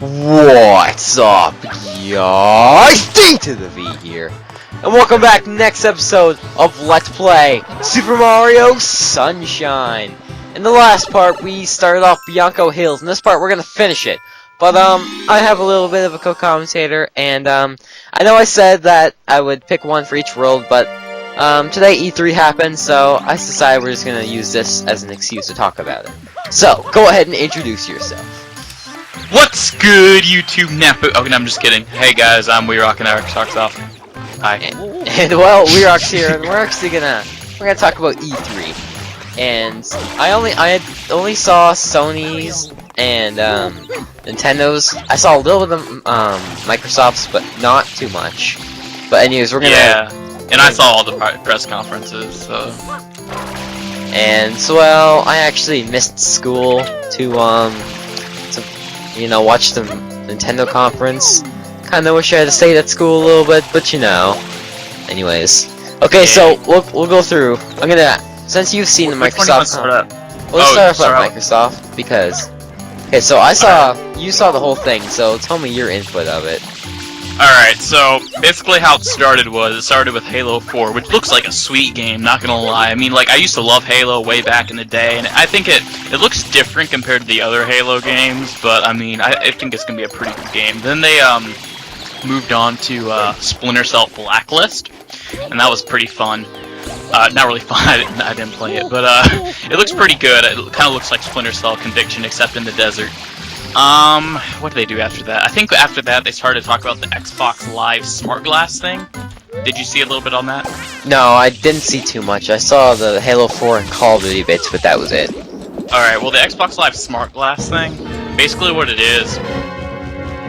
What's up, guys? D to the V here, and welcome back next episode of Let's Play Super Mario Sunshine. In the last part, we started off Bianco Hills. In this part, we're gonna finish it. But I have a little bit of a co-commentator, and I know I said that I would pick one for each world, but today E3 happened, so I decided we're just gonna use this as an excuse to talk about it. So, go ahead and introduce yourself. What's good, YouTube Napo? Okay, no, I'm just kidding. Hey guys, I'm WiiROK and Eric Talks Off. Hi. And well, WiiROK's here, and we're actually gonna talk about E3. And I only saw Sony's and Nintendo's. I saw a little bit of Microsoft's, but not too much. But anyways, we're gonna and I saw all the press conferences. So. And so, well, I actually missed school to watch the Nintendo conference. Kinda wish I had stayed at school a little bit, but you know. Anyways, okay, so we'll go through. I'm gonna, since you've seen the Microsoft, let's start off with Microsoft because. Okay, so you saw the whole thing, so tell me your input of it. Alright, so basically how it started with Halo 4, which looks like a sweet game, not gonna lie. I mean, like, I used to love Halo way back in the day, and I think it looks different compared to the other Halo games, but I mean, I think it's gonna be a pretty good game. Then they moved on to Splinter Cell Blacklist, and that was pretty fun. Not really fun, I didn't play it, but it looks pretty good. It kind of looks like Splinter Cell Conviction, except in the desert. What did they do after that? I think after that they started to talk about the Xbox Live Smart Glass thing. Did you see a little bit on that? No, I didn't see too much. I saw the Halo 4 and Call of Duty bits, but that was it. Alright, well the Xbox Live Smart Glass thing, basically what it is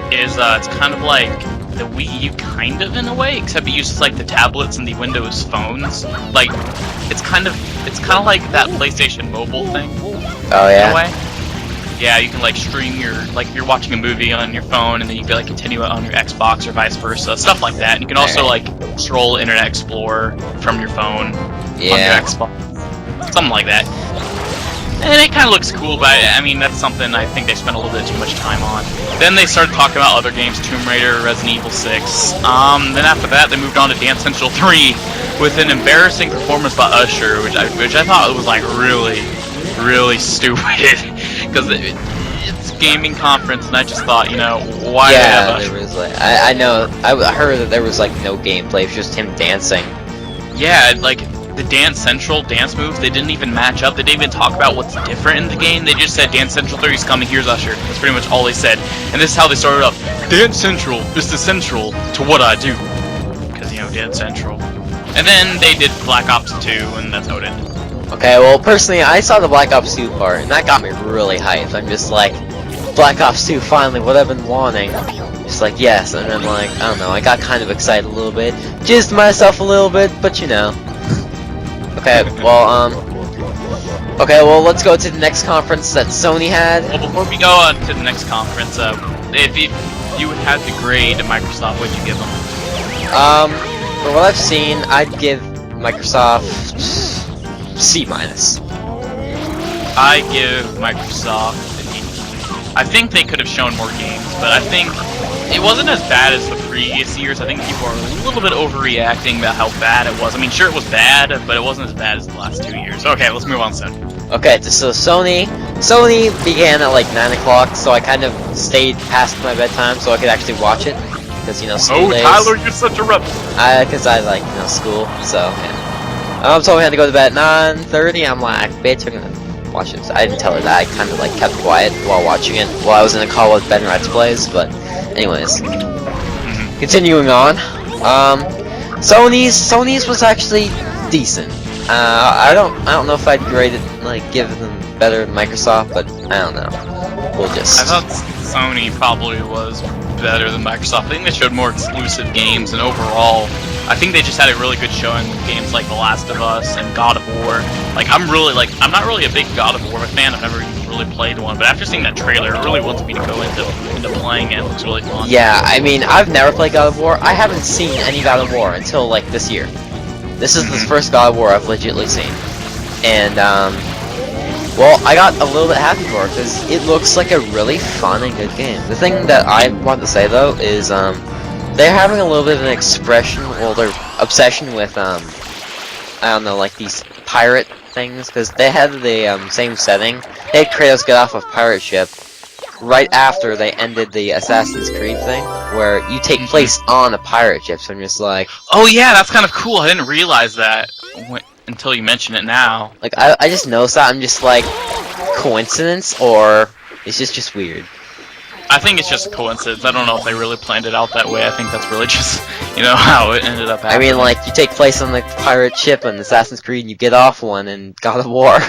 it's kind of like the Wii U kind of in a way, except it uses like the tablets and the Windows phones. Like, it's kind of like that PlayStation Mobile thing. Oh yeah. In a way. Yeah, you can like stream like you're watching a movie on your phone and then you can like continue it on your Xbox or vice versa, stuff like that. And you can also like scroll Internet Explorer from your phone on your Xbox, something like that. And it kind of looks cool, but I mean that's something I think they spent a little bit too much time on. Then they started talking about other games, Tomb Raider, Resident Evil 6. Then after that they moved on to Dance Central 3 with an embarrassing performance by Usher, which I thought was like really stupid. Because it's a gaming conference, and I just thought, why have there was like, I know, I heard that there was like no gameplay, it was just him dancing. Yeah, like the Dance Central dance moves, they didn't even match up. They didn't even talk about what's different in the game. They just said Dance Central 3 is coming. Here's Usher. That's pretty much all they said. And this is how they started off. Dance Central is essential to what I do. Because Dance Central. And then they did Black Ops 2, and that's how it ended. Okay, well, personally, I saw the Black Ops 2 part, and that got me really hyped. I'm just like, Black Ops 2, finally, what I've been wanting. Just like, yes, and I'm like, I don't know, I got kind of excited a little bit. Jizzed myself a little bit, but you know. Okay, well, let's go to the next conference that Sony had. Well, before we go on to the next conference, if you had to grade Microsoft, what'd you give them? For what I've seen, I'd give Microsoft C-. I give Microsoft an E. I think they could have shown more games, but I think it wasn't as bad as the previous years. I think people are a little bit overreacting about how bad it was. I mean, sure it was bad, but it wasn't as bad as the last 2 years. Okay, let's move on soon. Okay, so Sony began at like 9 o'clock, so I kind of stayed past my bedtime so I could actually watch it. Because, school days. Oh, Tyler, you're such a rebel! Because I like, school, so, yeah. Told me I had to go to bed at 9:30. I'm like, bitch, I'm gonna watch it. I didn't tell her that. I kind of like kept quiet while watching it while I was in a call with Ben Let's Plays. But, anyways, continuing on. Sony's was actually decent. I don't know if I'd grade it like give them better than Microsoft, but I don't know. We'll just. I thought Sony probably was better than Microsoft. I think they showed more exclusive games, and overall, I think they just had a really good showing with games like The Last of Us and God of War. Like, I'm not really a big God of War fan. I've never really played one, but after seeing that trailer, it really wants me to go into playing it. It looks really fun. Yeah, I mean, I've never played God of War. I haven't seen any God of War until like this year. This is the first God of War I've legitimately seen, and Well, I got a little bit happy for it because it looks like a really fun and good game. The thing that I want to say though is they're having a little bit of an expression, well, their obsession with I don't know, like these pirate things, because they had the same setting. They had Kratos get off a pirate ship right after they ended the Assassin's Creed thing, where you take place on a pirate ship. So I'm just like, oh yeah, that's kind of cool. I didn't realize that until you mention it now. like I just noticed that. I'm just like, coincidence, or it's just weird. I think it's just a coincidence. I don't know if they really planned it out that way. I think that's really just, you know, how it ended up happening. I mean, like, you take place on the pirate ship in Assassin's Creed, and you get off one in God of War.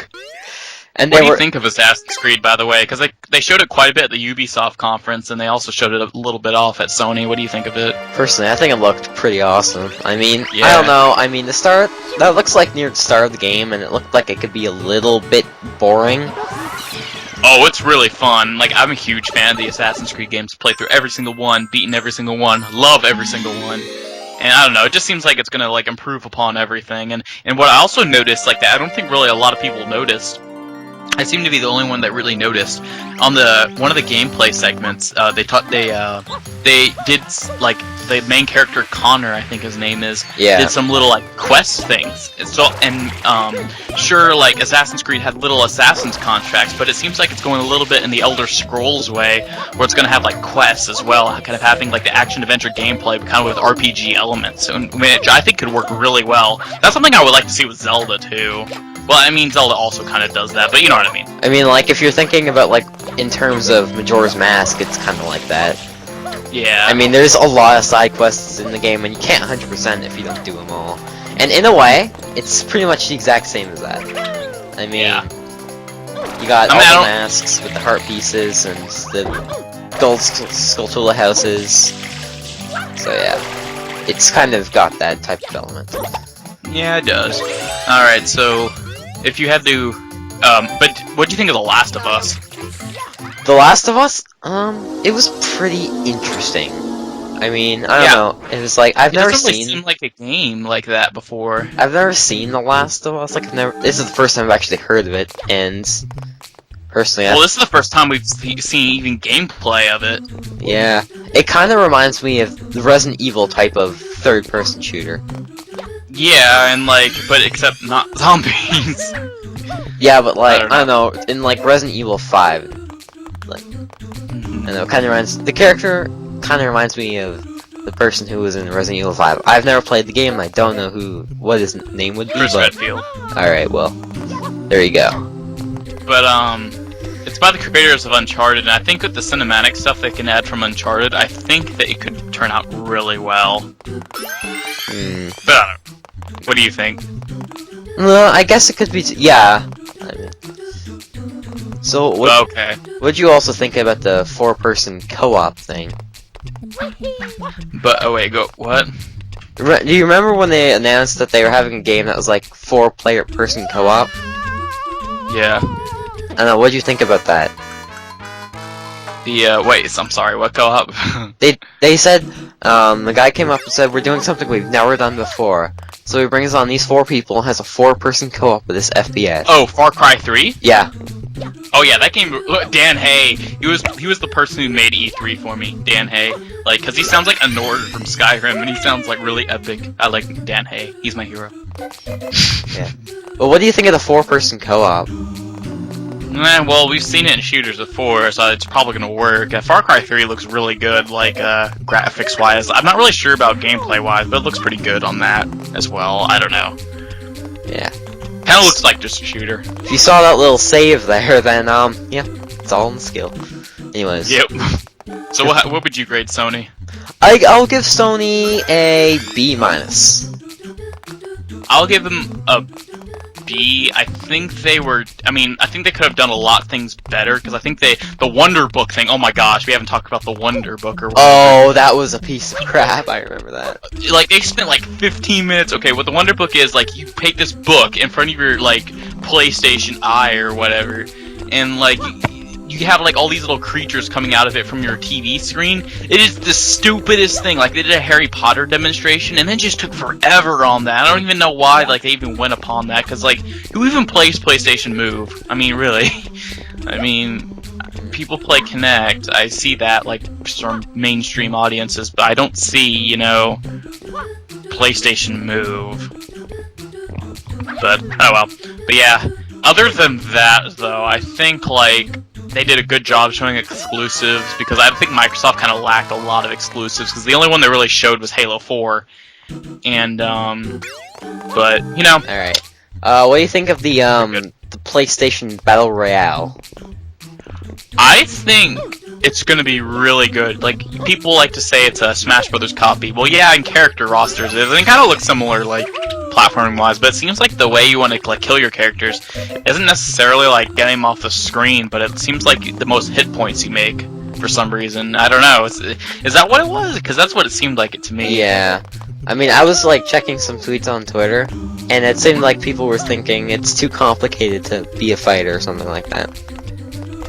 And what do you think of Assassin's Creed, by the way? Because they showed it quite a bit at the Ubisoft conference, and they also showed it a little bit off at Sony. What do you think of it? Personally, I think it looked pretty awesome. I mean, yeah. I don't know. I mean, that looks like near the start of the game, and it looked like it could be a little bit boring. Oh, it's really fun. Like, I'm a huge fan of the Assassin's Creed games. Played through every single one, beaten every single one, love every single one. And I don't know, it just seems like it's gonna, like, improve upon everything. And what I also noticed, like, that I don't think really a lot of people noticed, I seem to be the only one that really noticed. On one of the gameplay segments, they did, like, the main character Connor, I think his name is, did some little like quest things. Sure, like Assassin's Creed had little Assassin's contracts, but it seems like it's going a little bit in the Elder Scrolls way, where it's gonna have like quests as well, kind of having like the action adventure gameplay, but kind of with RPG elements, which I think could work really well. That's something I would like to see with Zelda too. Well, I mean, Zelda also kind of does that, but you know what I mean. I mean, like, if you're thinking about, like, in terms of Majora's Mask, it's kind of like that. Yeah. I mean, there's a lot of side quests in the game, and you can't 100% if you don't do them all. And in a way, it's pretty much the exact same as that. I mean, you got all the masks with the heart pieces and the gold Skulltula houses. So yeah, it's kind of got that type of element. Yeah, it does. Alright, so if you had to, but what do you think of The Last of Us? The Last of Us? It was pretty interesting. I mean, I don't know. It was like, It doesn't really seem like a game like that before. I've never seen The Last of Us. Like, this is the first time I've actually heard of it, and personally, well, this is the first time we've seen even gameplay of it. Yeah, it kind of reminds me of the Resident Evil type of third-person shooter. Yeah, and like, but except not zombies. Yeah, but like, I don't know, in like Resident Evil 5, like, I don't know, the character kind of reminds me of the person who was in Resident Evil 5. I've never played the game, and I don't know what his name would be, Chris Redfield. Alright, well, there you go. But, it's by the creators of Uncharted, and I think with the cinematic stuff they can add from Uncharted, I think that it could turn out really well. But I don't know. What do you think? Well, I guess it could be, yeah. I mean, so, what'd you also think about the 4-person co-op thing? But, oh wait, what? Do you remember when they announced that they were having a game that was like 4-person co-op? Yeah. I don't know, what'd you think about that? Wait, I'm sorry, what co-op? They said, the guy came up and said, we're doing something we've never done before. So he brings on these 4 people and has a 4-person co-op with this FPS. Oh, Far Cry 3? Yeah. Oh yeah, that game, Dan Hay, he was the person who made E3 for me, Dan Hay. Like, cause he sounds like a Nord from Skyrim, and he sounds like really epic. I like Dan Hay, he's my hero. Yeah. Well, what do you think of the 4-person co-op? Well, we've seen it in shooters before, so it's probably gonna work. Far Cry 3 looks really good, like, graphics-wise. I'm not really sure about gameplay-wise, but it looks pretty good on that as well. I don't know. Yeah. Kinda looks like just a shooter. If you saw that little save there, then, yeah, it's all in the skill. Anyways. Yep. So what would you grade Sony? I'll give Sony a B-. I'll give them a B. I think they could have done a lot of things better, because I think the Wonder Book thing, oh my gosh, we haven't talked about the Wonder Book or whatever. Oh, that was a piece of crap, I remember that. Like, they spent like 15 minutes, okay, what the Wonder Book is, like, you take this book in front of your, like, PlayStation Eye or whatever, and, like, you you have like all these little creatures coming out of it from your TV screen. It is the stupidest thing. Like they did a Harry Potter demonstration and then just took forever on that. I don't even know why like they even went upon that, because like who even plays PlayStation Move? I mean, really? I mean, people play Kinect. I see that like from mainstream audiences, but I don't see, you know, PlayStation Move. But oh well. But yeah, other than that though, I think like they did a good job showing exclusives, because I think Microsoft kind of lacked a lot of exclusives, because the only one they really showed was Halo 4. And but you know. All right. What do you think of the PlayStation Battle Royale? I think it's gonna be really good. Like, people like to say it's a Smash Brothers copy. Well, yeah, in character rosters, it kind of looks similar, like platforming-wise. But it seems like the way you want to like kill your characters isn't necessarily like getting them off the screen, but it seems like the most hit points you make for some reason. I don't know. Is that what it was? Because that's what it seemed like it to me. Yeah. I mean, I was like checking some tweets on Twitter, and it seemed like people were thinking it's too complicated to be a fighter or something like that.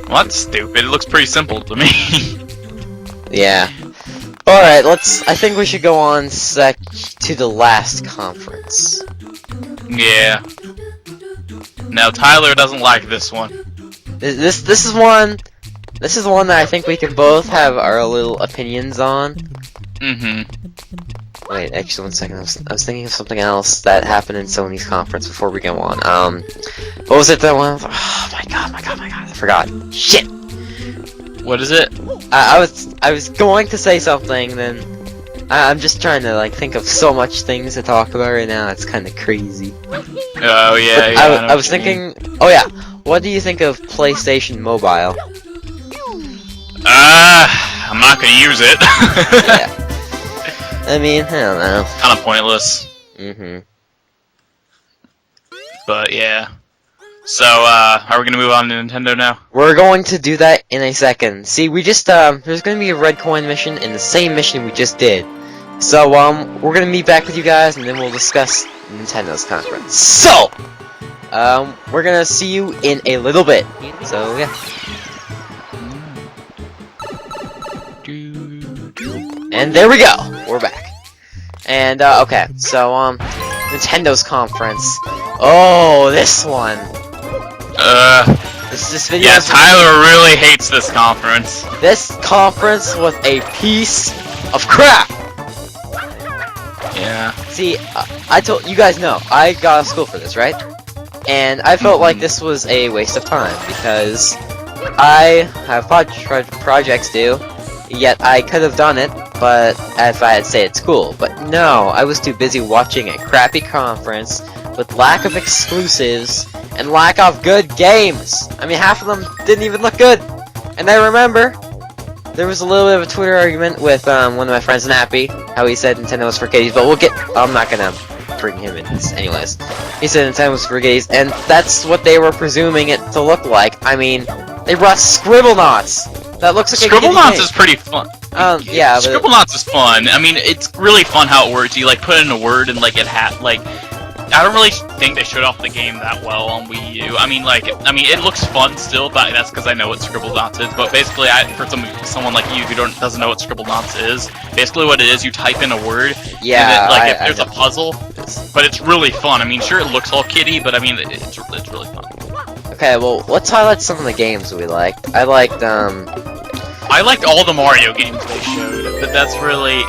Well, that's stupid. It looks pretty simple to me. Yeah. Alright, I think we should go on to the last conference. Yeah. Now, Tyler doesn't like this one. This is one that I think we can both have our little opinions on. Mm-hmm. Wait, actually, one second. I was thinking of something else that happened in Sony's conference before we go on. What was it that one? Oh my god, I forgot. Shit! What is it? I was going to say something, then I'm just trying to like think of so much things to talk about right now. It's kind of crazy. Oh yeah, yeah. I was thinking. Oh yeah. What do you think of PlayStation Mobile? I'm not gonna use it. Yeah. I mean, I don't know. Kind of pointless. Mm-hmm. But yeah. So, are we gonna move on to Nintendo now? We're going to do that in a second. See, we just, there's gonna be a red coin mission in the same mission we just did. So, we're gonna meet back with you guys, and then we'll discuss Nintendo's conference. So, we're gonna see you in a little bit. So, yeah. And there we go! We're back. And, okay, so, Nintendo's conference. Oh, this one! This video. Yeah, Tyler really hates this conference. This conference was a piece of crap! Yeah. See, I told you guys know, I got out of school for this, right? And I felt like this was a waste of time, because I have projects due, yet I could have done it, but if I had stayed at school. But no, I was too busy watching a crappy conference with lack of exclusives and lack of good games. I mean, half of them didn't even look good. And I remember there was a little bit of a Twitter argument with one of my friends, Nappy, how he said Nintendo was for kiddies, but I'm not gonna bring him in this anyways. He said Nintendo was for kiddies, and that's what they were presuming it to look like. I mean, they brought Scribblenauts. That looks like a Scribblenauts is pretty fun. Yeah, but Scribblenauts is fun. I mean, it's really fun how it works. You like put in a word and like I don't really think they showed off the game that well on Wii U. I mean, it looks fun still, but that's because I know what Scribblenauts is. But basically, for someone like you who doesn't know what Scribblenauts is, basically what it is, you type in a word. Yeah. And then, if there's a puzzle, but it's really fun. I mean, sure, it looks all kiddie, but I mean, it's really fun. Okay, well, let's highlight some of the games we liked. I liked all the Mario games they showed, but that's really.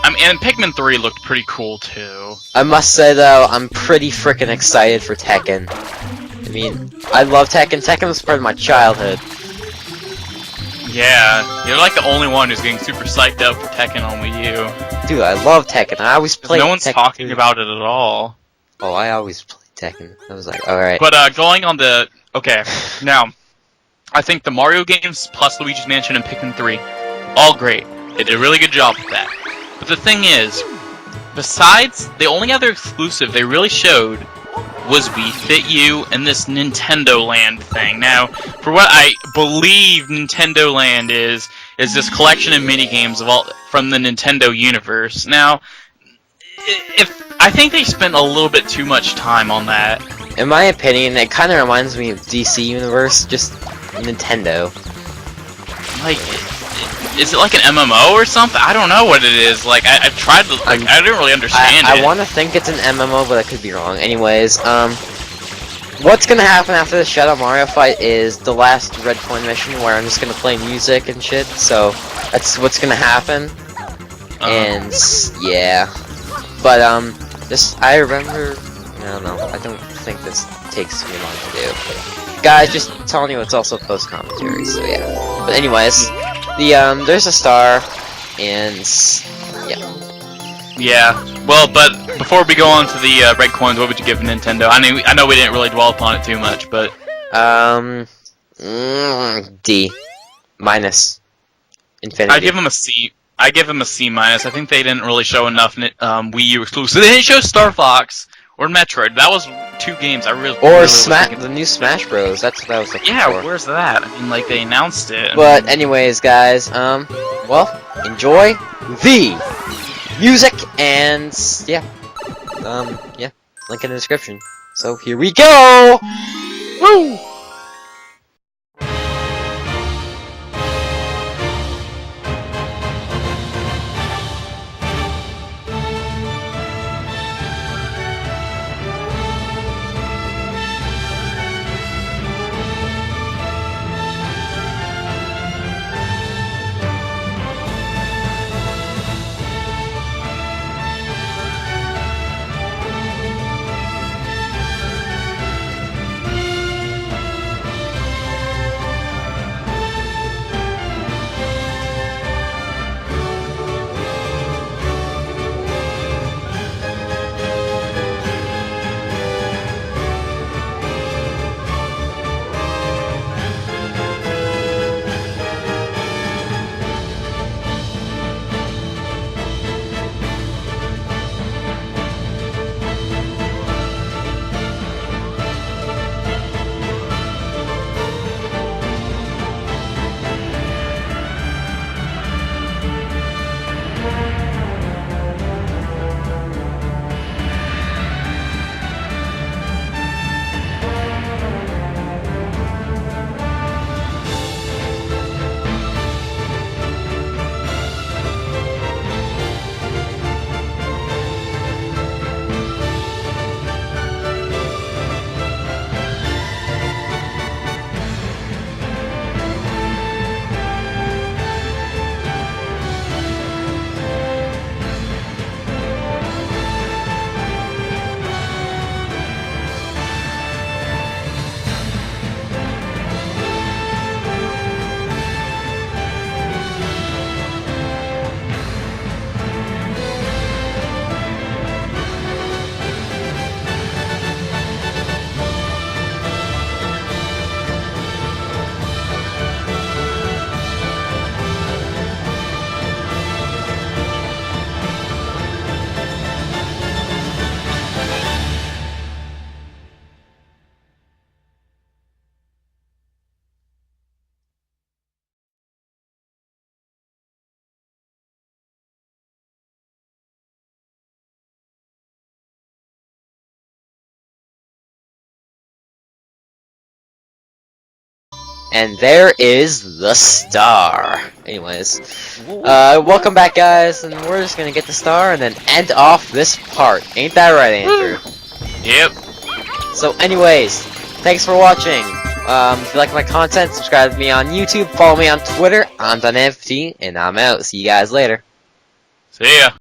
I mean, and Pikmin 3 looked pretty cool too. I must say though, I'm pretty freaking excited for Tekken. I mean, I love Tekken. Tekken was part of my childhood. Yeah, you're like the only one who's getting super psyched up for Tekken on Wii U. Dude, I love Tekken. I always play. No one's Tekken talking 2. about it at all. Oh, I always play Tekken. I was like, alright. But going on the now, I think the Mario games plus Luigi's Mansion and Pikmin 3, all great. They did a really good job with that. But the thing is, besides, the only other exclusive they really showed was Wii Fit U and this Nintendo Land thing. Now, for what I believe Nintendo Land is this collection of mini-games from the Nintendo universe. Now, I think they spent a little bit too much time on that. In my opinion, it kind of reminds me of DC Universe, just Nintendo. Like, is it like an MMO or something? I don't know what it is. Like, I've tried to, like, I didn't really understand it. I want to think it's an MMO, but I could be wrong. Anyways, what's gonna happen after the Shadow Mario fight is the last Red Coin mission, where I'm just gonna play music and shit. So that's what's gonna happen. And yeah, but I remember. I don't know. I don't think this takes me long to do. Guys, just telling you, it's also post commentary. So yeah. But anyways, there's a star, and yeah. Yeah. Well, but before we go on to the red coins, what would you give Nintendo? I know we didn't really dwell upon it too much, but D minus. Infinity. I give them a C. I give them a C minus. I think they didn't really show enough Wii U exclusives. They didn't show Star Fox or Metroid. That was 2 games I really. Or really the new Smash Bros. That's what I was looking for. Yeah, where's that? I mean, like, they announced it. But anyways, guys, well, enjoy the music and yeah, yeah, link in the description. So here we go. Woo! And there is the star. Anyways, welcome back, guys, and we're just gonna get the star and then end off this part. Ain't that right, Andrew? Yep. So, anyways, thanks for watching. If you like my content, subscribe to me on YouTube, follow me on Twitter. I'm DonFT, and I'm out. See you guys later. See ya.